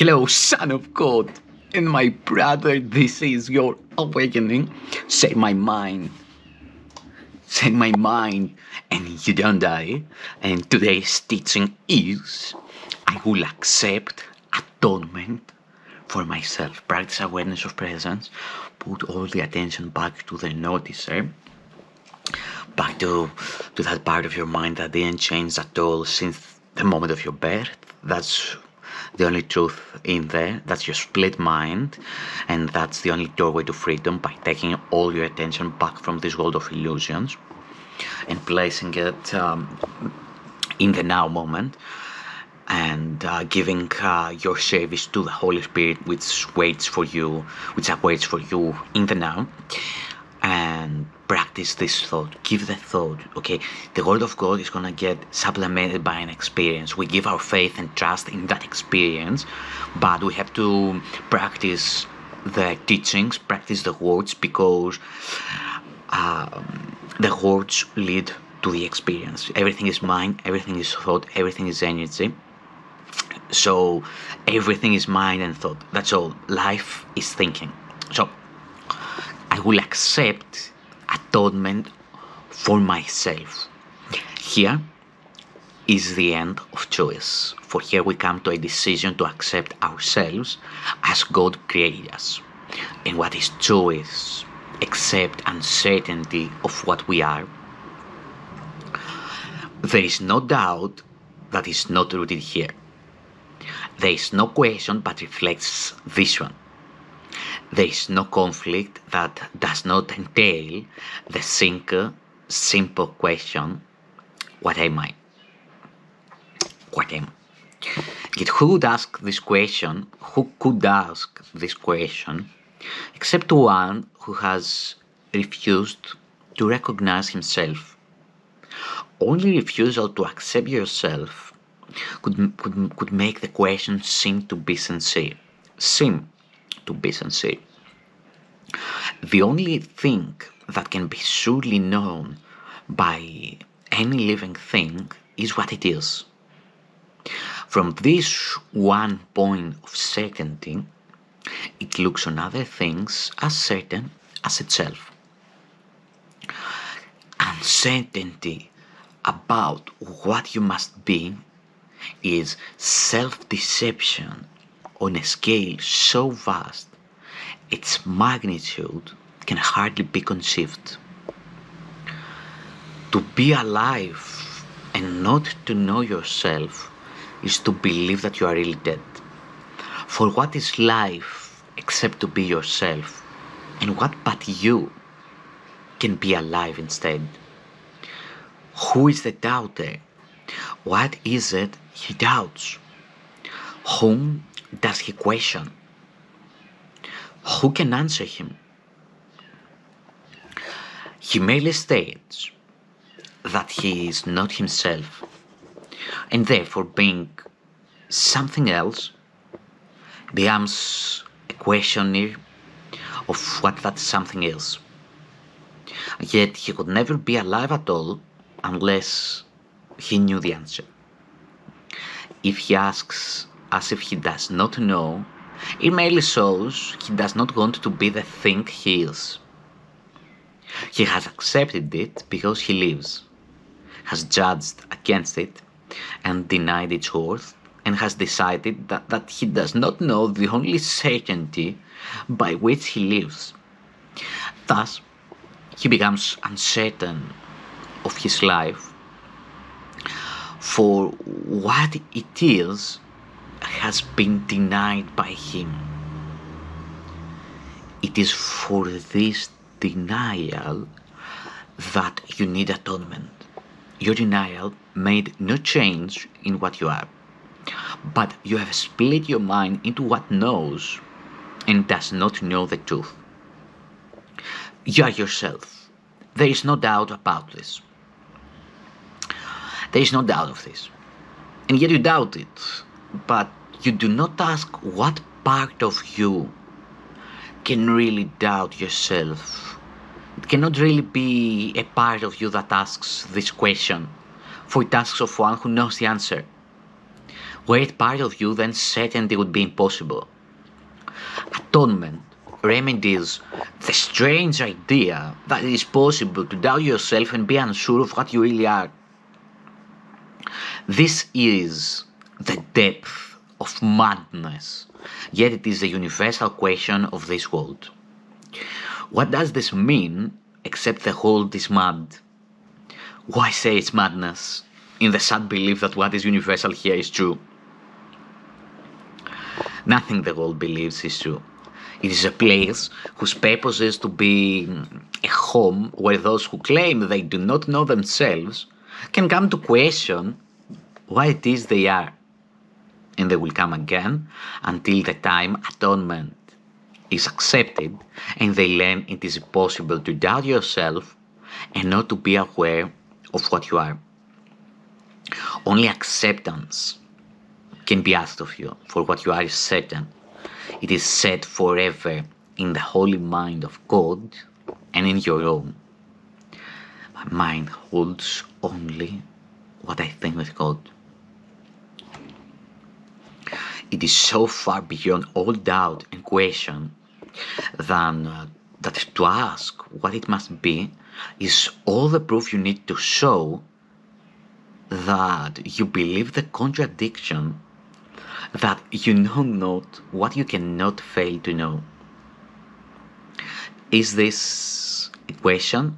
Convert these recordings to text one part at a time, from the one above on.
Hello, Son of God, and my brother, this is your awakening. Set my mind, set my mind, and you don't die. And today's teaching is I will accept atonement for myself. Practice awareness of presence. Put all the attention back to the noticer, back to that part of your mind that didn't change at all since the moment of your birth. That's the only truth in there. That's your split mind, and that's the only doorway to freedom, by taking all your attention back from this world of illusions and placing it in the now moment, and giving your service to the Holy Spirit, which awaits for you in the now. And practice this thought. Give the thought, okay? The word of God is gonna get supplemented by an experience. We give our faith and trust in that experience, but we have to practice the teachings, practice the words, because the words lead to the experience. Everything is mind, everything is thought, everything is energy. So everything is mind and thought. That's all. Life is thinking. So I will accept atonement for myself. Here is the end of choice. For here we come to a decision to accept ourselves as God created us. And what is choice except uncertainty of what we are? There is no doubt that is not rooted here. There is no question but reflects vision. There is no conflict that does not entail the simple question, what am I? What am I? Yet who would ask this question, who could ask this question, except one who has refused to recognize himself? Only refusal to accept yourself could make the question seem to be sincere. The only thing that can be surely known by any living thing is what it is. From this one point of certainty, it looks on other things as certain as itself. Uncertainty about what you must be is self-deception on a scale so vast its magnitude can hardly be conceived. To be alive and not to know yourself is to believe that you are really dead. For what is life except to be yourself? And what but you can be alive instead? Who is the doubter? What is it he doubts? Whom does he question? Who can answer him? He merely states that he is not himself, and therefore being something else becomes a questioner of what that something is. Yet he could never be alive at all unless he knew the answer. If he asks as if he does not know, it merely shows he does not want to be the thing he is. He has accepted it because he lives, has judged against it and denied its worth, and has decided that he does not know the only certainty by which he lives. Thus, he becomes uncertain of his life, for what it is has been denied by him. It is for this denial that you need atonement. Your denial made no change in what you are, but you have split your mind into what knows and does not know the truth. You are yourself. There is no doubt about this. There is no doubt of this. And yet you doubt it, but you do not ask what part of you can really doubt yourself. It cannot really be a part of you that asks this question, for it asks of one who knows the answer. Were it part of you, then certainty would be impossible. Atonement remedies the strange idea that it is possible to doubt yourself and be unsure of what you really are. This is the depth of madness, yet it is the universal question of this world. What does this mean except the world is mad? Why say it's madness in the sad belief that what is universal here is true? Nothing the world believes is true. It is a place whose purpose is to be a home where those who claim they do not know themselves can come to question what it is they are. And they will come again until the time atonement is accepted and they learn it is possible to doubt yourself and not to be aware of what you are. Only acceptance can be asked of you, for what you are is certain. It is set forever in the holy mind of God and in your own. My mind holds only what I think with God. It is so far beyond all doubt and question that to ask what it must be is all the proof you need to show that you believe the contradiction, that you know not what you cannot fail to know. Is this a question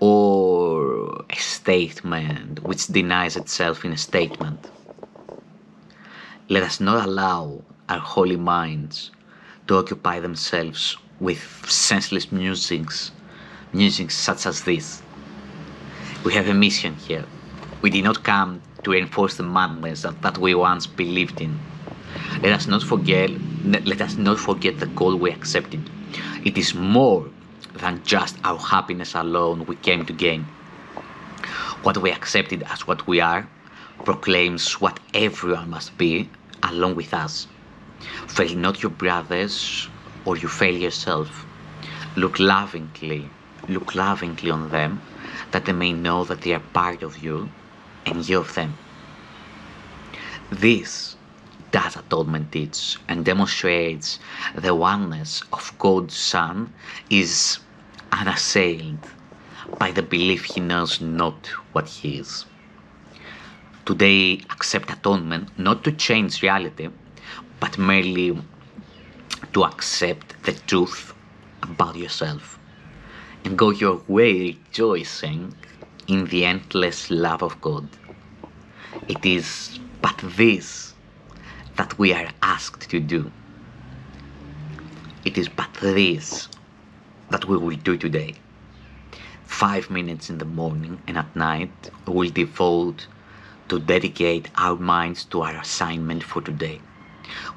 or a statement which denies itself in a statement? Let us not allow our holy minds to occupy themselves with senseless musings such as this. We have a mission here. We did not come to reinforce the madness that we once believed in. Let us not forget the goal we accepted. It is more than just our happiness alone we came to gain. What we accepted as what we are proclaims what everyone must be along with us. Fail not your brothers, or you fail yourself. Look lovingly on them, that they may know that they are part of you and you of them. This does atonement teach and demonstrates the oneness of God's Son is unassailed by the belief he knows not what he is. Today, accept atonement not to change reality, but merely to accept the truth about yourself and go your way rejoicing in the endless love of God. It is but this that we are asked to do. It is but this that we will do today. 5 minutes in the morning and at night we will devote to dedicate our minds to our assignment for today.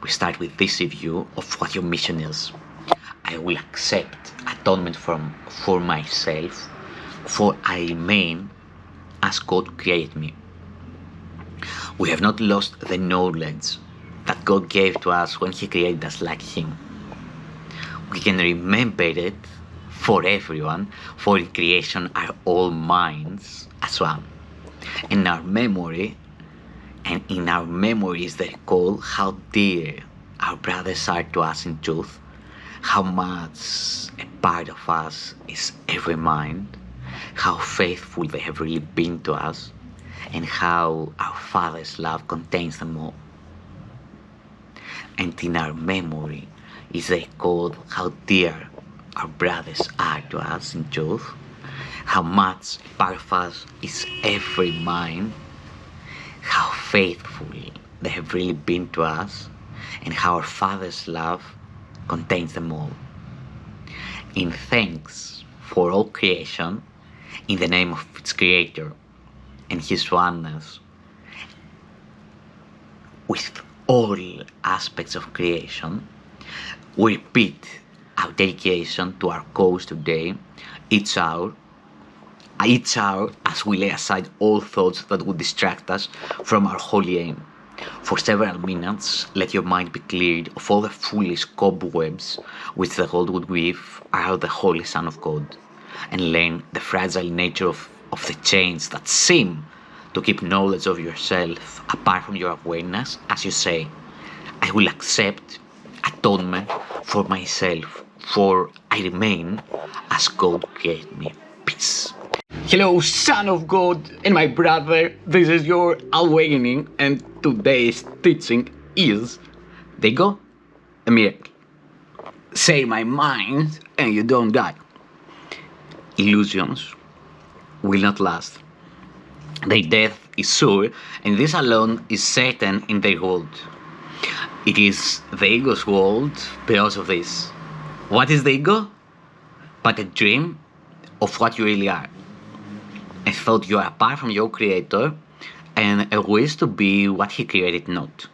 We start with this review of what your mission is. I will accept atonement for myself, for I remain as God created me. We have not lost the knowledge that God gave to us when He created us like Him. We can remember it for everyone, for in creation are all minds as one. In our memory is the recall how dear our brothers are to us in truth, how much a part of us is every mind, how faithful they have really been to us, and how our Father's love contains them all. And in our memory is the recall how dear our brothers are to us in truth, how much a part of us is every mind, how faithful they have really been to us, and how our Father's love contains them all. In thanks for all creation, in the name of its Creator and His oneness with all aspects of creation, we repeat our dedication to our cause today, each hour as we lay aside all thoughts that would distract us from our holy aim. For several minutes, let your mind be cleared of all the foolish cobwebs which the world would weave around the Holy Son of God, and learn the fragile nature of the chains that seem to keep knowledge of yourself apart from your awareness, as you say, I will accept atonement for myself, for I remain as God created me. Peace. Hello, Son of God and my brother. This is your awakening, and today's teaching is the ego, a miracle. Say my mind, and you don't die. Illusions will not last. Their death is sure, and this alone is certain in their world. It is the ego's world because of this. What is the ego? But a dream of what you really are. A thought you are apart from your creator, and a wish to be what he created not.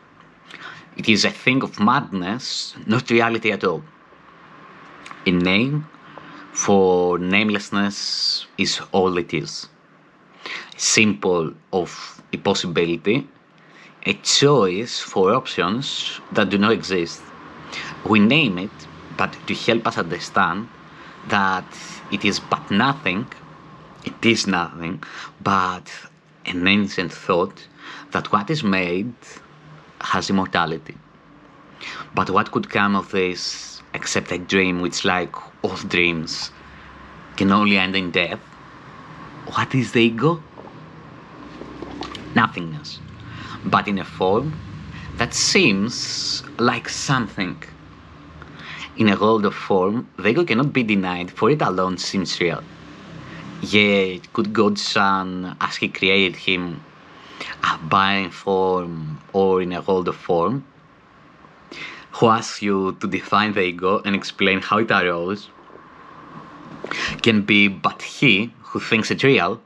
It is a thing of madness, not reality at all. A name for namelessness is all it is. A symbol of impossibility, a choice for options that do not exist. We name it, but to help us understand that it is but nothing, it is nothing but an ancient thought that what is made has immortality. But what could come of this except a dream which, like all dreams, can only end in death? What is the ego? Nothingness, but in a form that seems like something. In a world of form, the ego cannot be denied, for it alone seems real. Yet, could God's Son, as He created him, abide in form or in a world of form? Who asks you to define the ego and explain how it arose can be but he who thinks it real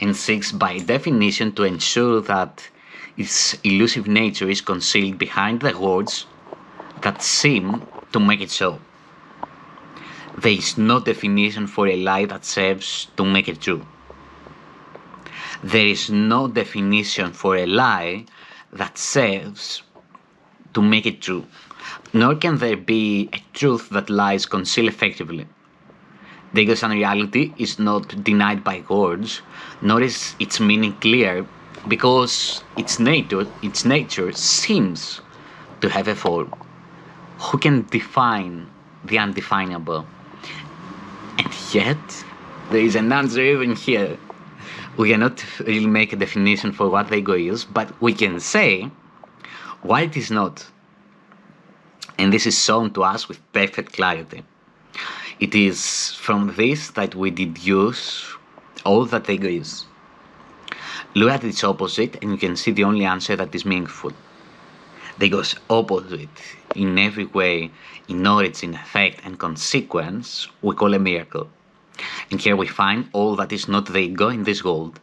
and seeks by definition to ensure that its elusive nature is concealed behind the words that seem to make it so. There is no definition for a lie that serves to make it true. There is no definition for a lie that serves to make it true. Nor can there be a truth that lies concealed effectively. The ego's unreality is not denied by words, nor is its meaning clear, because its nature seems to have a form. Who can define the undefinable? And yet, there is an answer even here. We cannot really make a definition for what the ego is, but we can say why it is not. And this is shown to us with perfect clarity. It is from this that we deduce all that the ego is. Look at its opposite, and you can see the only answer that is meaningful. The ego's opposite, in every way, in origin, effect, and consequence, we call a miracle. And here we find all that is not the ego in this world.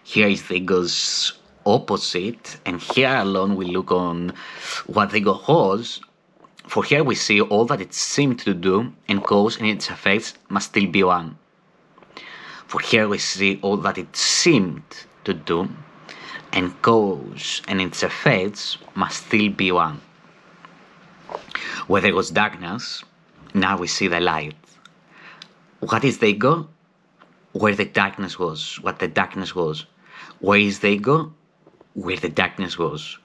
Here is the ego's opposite, and here alone we look on what the ego was. For here we see all that it seemed to do, and cause and its effects must still be one. For here we see all that it seemed to do, and cause and its effects must still be one. Where there was darkness, now we see the light. What is the ego? Where the darkness was, what the darkness was. Where is the ego? Where the darkness was.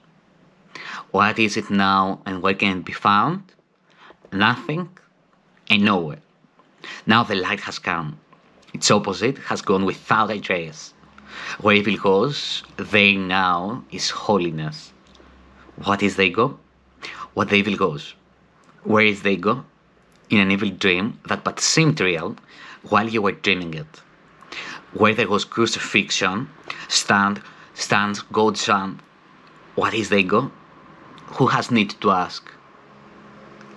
What is it now and where can it be found? Nothing and nowhere. Now the light has come. Its opposite has gone without a trace. Where evil goes, there now is holiness. What is the ego? What the evil goes. Where is the ego? In an evil dream that but seemed real while you were dreaming it. Where there was crucifixion, stands God's Son. What is the ego? Who has need to ask?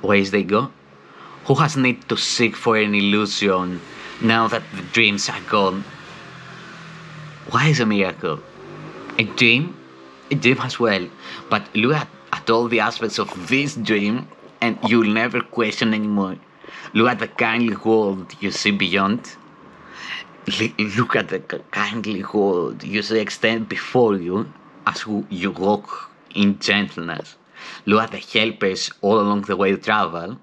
Where is the ego? Who has need to seek for an illusion now that the dreams are gone? Why is a miracle? A dream? A dream as well. But look at all the aspects of this dream and you'll never question anymore. Look at the kindly world you see beyond. Look at the kindly world you see extend before you as you walk in gentleness. Look at the helpers all along the way to travel,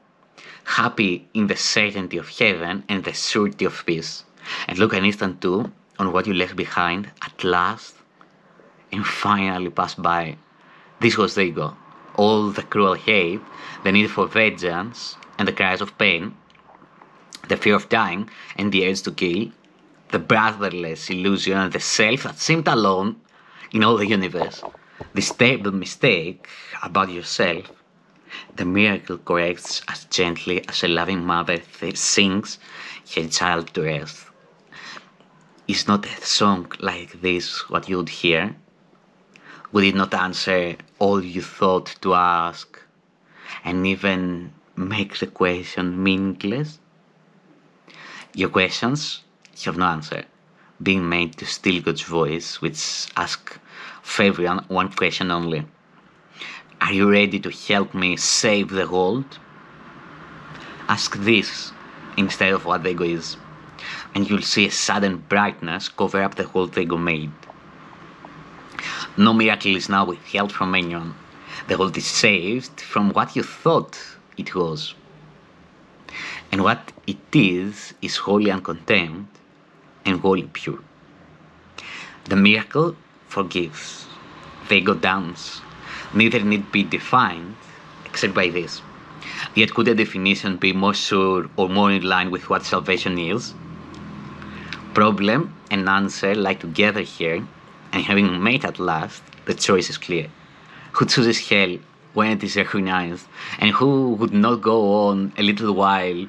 happy in the certainty of heaven and the surety of peace. And look an instant too on what you left behind at last and finally passed by. This was the ego. All the cruel hate, the need for vengeance, and the cries of pain, the fear of dying, and the urge to kill, the brotherless illusion and the self that seemed alone in all the universe. This terrible mistake about yourself, the miracle corrects as gently as a loving mother sings her child to rest. Is not a song like this what you would hear? Would it not answer all you thought to ask and even make the question meaningless? Your questions have no answer, being made to steal God's voice, which asks for everyone one question only. Are you ready to help me save the world? Ask this instead of what the ego is, and you'll see a sudden brightness cover up the hole the ego made. No miracle is now withheld from anyone. The world is saved from what you thought it was. And what it is wholly uncontained and wholly pure. The miracle forgives. The ego downs. Neither need be defined except by this. Yet could a definition be more sure or more in line with what salvation is? Problem and answer lie together here, and having made at last, the choice is clear. Who chooses hell when it is recognized, and who would not go on a little while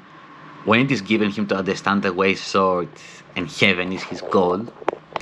when it is given him to understand the way is short and heaven is his goal?